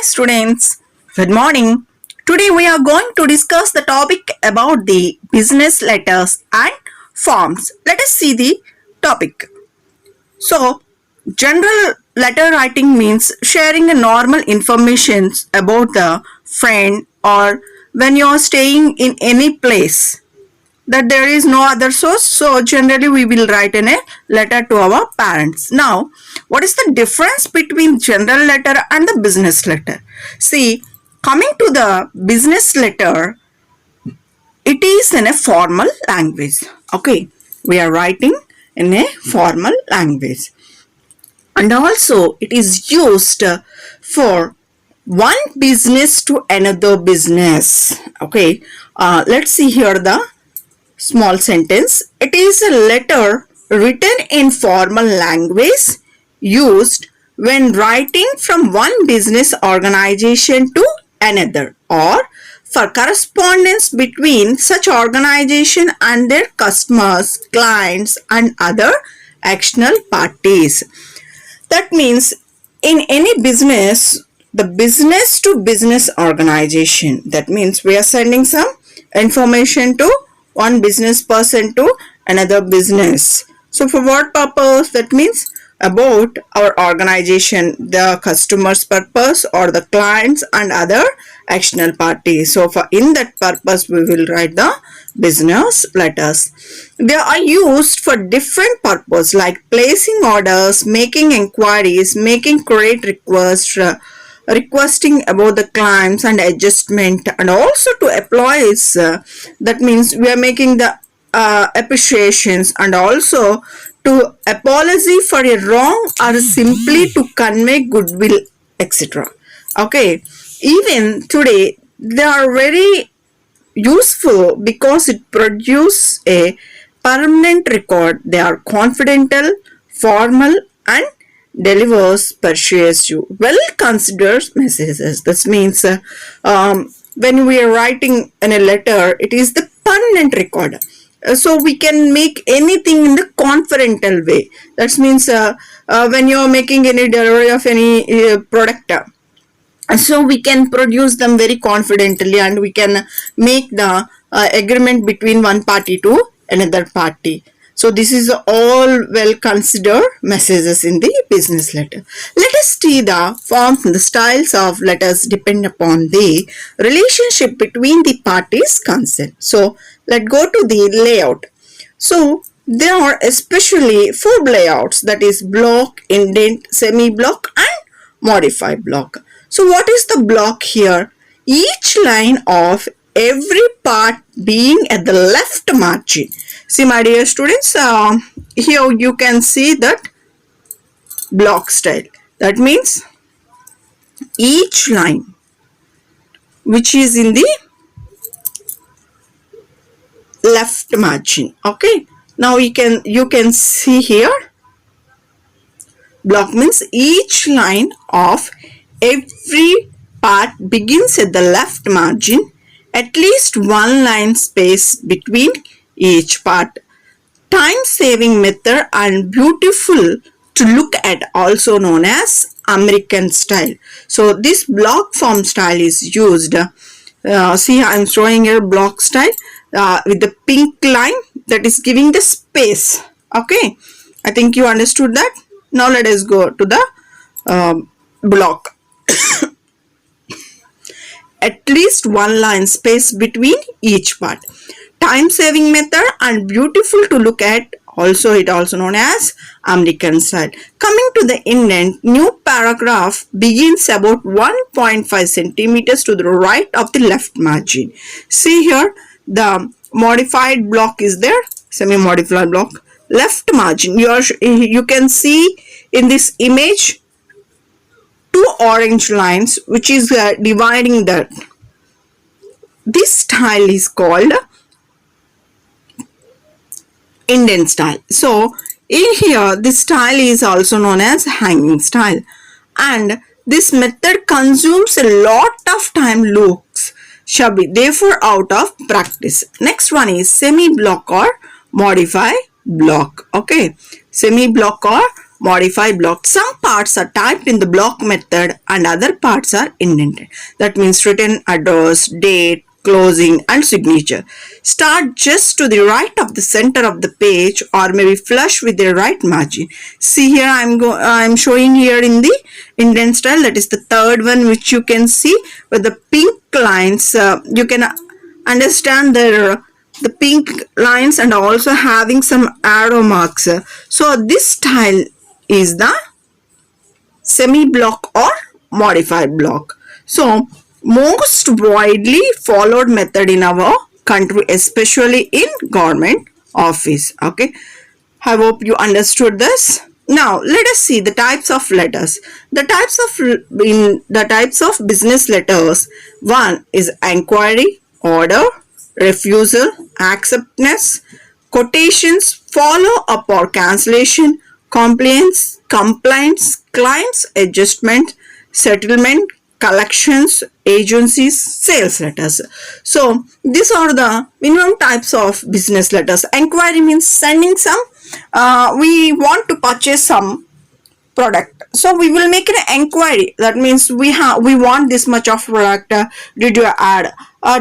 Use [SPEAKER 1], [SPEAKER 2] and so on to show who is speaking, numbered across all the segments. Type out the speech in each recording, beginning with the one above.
[SPEAKER 1] Hi students, good morning. Today we are going to discuss the topic about the business letters and forms. Let us see the topic. So, general letter writing means sharing a normal information about the friend or when you are staying in any place that there is no other source, so generally we will write in a letter to our parents. Now, what is the difference between general letter and the business letter? See, coming to the business letter, it is in a formal language. Okay, we are writing in a formal language, and also it is used for one business to another business. Okay, let's see here the small sentence. It is a letter written in formal language used when writing from one business organization to another or for correspondence between such organization and their customers, clients and other external parties. That means in any business, the business to business organization, that means we are sending some information to one business person to another business. So for what purpose? That means about our organization, the customer's purpose or the clients and other external parties. So for in that purpose we will write the business letters. They are used for different purpose like placing orders, making inquiries, making credit requests, requesting about the claims and adjustment, and also to employees. That means we are making the appreciations, and also to apology for a wrong or simply to convey goodwill, etc. Okay, even today they are very useful because it produces a permanent record. They are confidential, formal and delivers persuasive, well considered messages. This means when we are writing in a letter, it is the permanent record. So we can make anything in the confidential way. That means when you are making any delivery of any product, so we can produce them very confidently and we can make the agreement between one party to another party. So this is all well considered messages in the business letter. Let us see the forms and the styles of letters depend upon the relationship between the parties concerned. So let's go to the layout. So there are especially four layouts, that is block, indent, semi-block and modified block. So what is the block here? Each line of every part being at the left margin. See my dear students, here you can see that block style. That means each line which is in the left margin. Okay, now you can see here block means each line of every part begins at the left margin, at least one line space between each part. Time saving method and beautiful to look at, also known as American style. So this block form style is used. See, I am showing a block style with the pink line that is giving the space. Okay, I think you understood that. Now let us go to the block. At least one line space between each part. Time saving method and beautiful to look at, also it also known as American style. Coming to the indent, new paragraph begins about 1.5 centimeters to the right of the left margin. See here the modified block is there, semi-modified block, left margin. You can see in this image two orange lines which is dividing that. This style is called indent style. So in here this style is also known as hanging style, and this method consumes a lot of time, looks shabby, therefore out of practice. Next one is semi block or modify block. Okay, semi block or modify block. Some parts are typed in the block method and other parts are indented. That means written address, date, closing and signature. Start just to the right of the center of the page or maybe flush with the right margin. See here I'm showing here in the indent style, that is the third one, which you can see with the pink lines. You can understand the pink lines and also having some arrow marks. So this style is the semi block or modified block. So most widely followed method in our country, especially in government office. Okay, I hope you understood this. Now let us see the types of letters. The types of business letters. One is inquiry, order, refusal, acceptance, quotations, follow up or cancellation, complaints, claims, adjustment, settlement, collections, agencies, sales letters. So these are the minimum types of business letters. Inquiry means sending some, we want to purchase some product, so we will make an inquiry. That means we want this much of product. Did you add,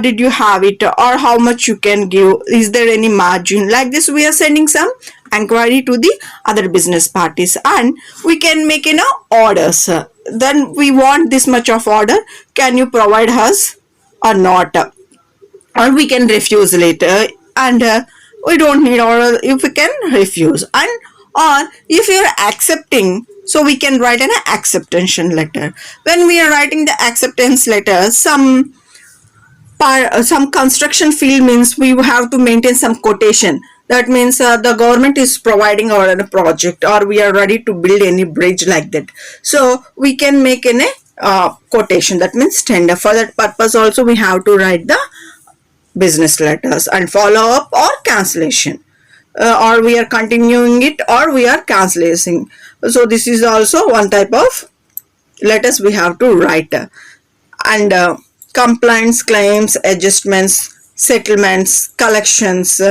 [SPEAKER 1] did you have it, or how much you can give, is there any margin? Like this we are sending some inquiry to the other business parties, and we can make orders. Then we want this much of order, can you provide us or not, or we can refuse later, and we don't need order if we can refuse. And or if you're accepting, so we can write an acceptance letter. When we are writing the acceptance letter, some construction field means we have to maintain some quotation. That means the government is providing our project, or we are ready to build any bridge like that. So we can make a quotation, that means tender. For that purpose also we have to write the business letters. And follow up or cancellation, or we are continuing it or we are cancelling. So this is also one type of letters we have to write. And complaints, claims, adjustments, settlements, collections,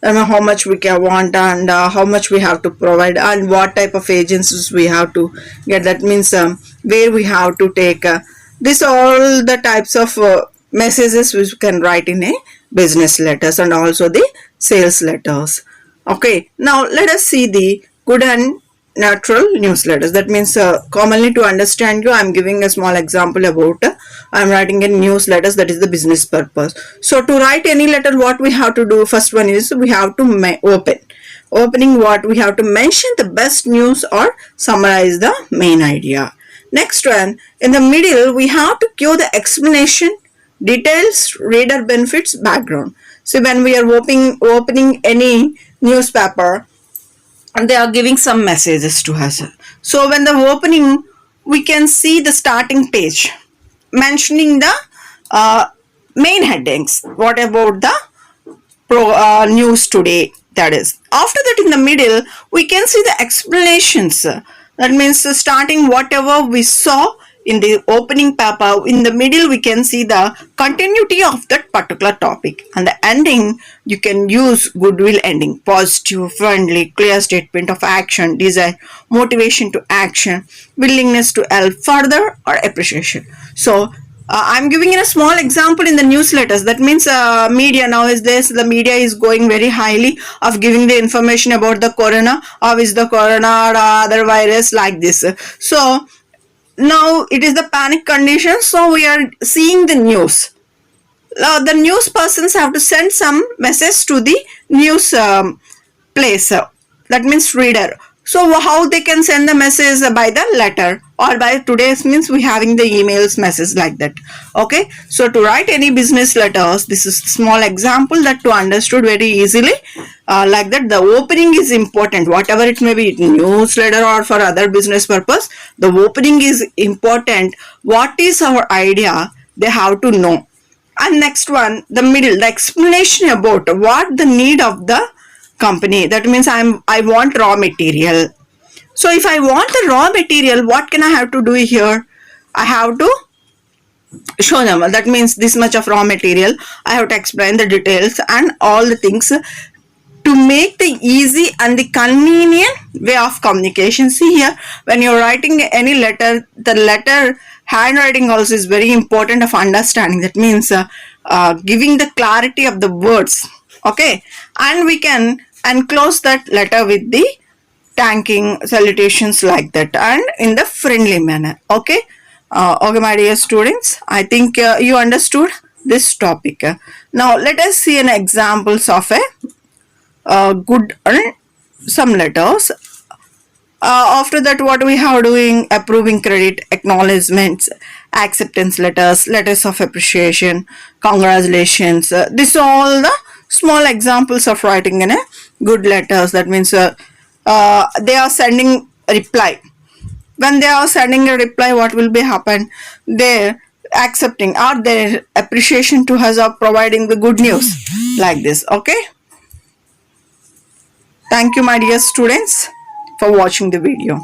[SPEAKER 1] how much we can want, and how much we have to provide, and what type of agencies we have to get. That means where we have to take. This all the types of messages which we can write in a business letters, and also the sales letters. Okay, now let us see the good and natural newsletters. That means commonly, to understand you, I am giving a small example about I am writing a newsletters, that is the business purpose. So to write any letter, what we have to do, first one is we have to opening what we have to mention the best news or summarize the main idea. Next one, in the middle we have to give the explanation, details, reader benefits, background. So when we are opening any newspaper, and they are giving some messages to us. So when the opening, we can see the starting page mentioning the main headings. What about the news today? That is. After that, in the middle, we can see the explanations. That means starting whatever we saw in the opening paper, in the middle we can see the continuity of that particular topic, and the ending you can use goodwill ending, positive, friendly, clear statement of action, desire, motivation to action, willingness to help further, or appreciation. So I'm giving a small example in the newsletters. That means media nowadays, the media is going very highly of giving the information about the corona, how is the corona or other virus like this. So now it is the panic condition, so we are seeing the news. The news persons have to send some message to the news place. That means reader. So how they can send the message? By the letter, or by today's means we having the emails message like that. Okay. So to write any business letters, this is small example that to understood very easily. Like that, the opening is important. Whatever it may be, newsletter or for other business purpose, the opening is important. What is our idea? They have to know. And next one, the middle, the explanation about what the need of the company. That means I want raw material. So if I want the raw material, what can I have to do here? I have to show them. That means this much of raw material. I have to explain the details and all the things to make the easy and the convenient way of communication. See here, when you're writing any letter, the letter handwriting also is very important of understanding. That means giving the clarity of the words. Okay, and we can enclose that letter with the thanking salutations like that and in the friendly manner. Okay, okay, my dear students, I think you understood this topic. Now let us see an examples of a good some letters. After that, what we have doing: approving credit, acknowledgements, acceptance letters, letters of appreciation, congratulations. This all the small examples of writing in a good letters. That means they are sending a reply. When they are sending a reply, what will be happen? They accepting or their appreciation to us of providing the good news like this. Okay. Thank you, my dear students, for watching the video.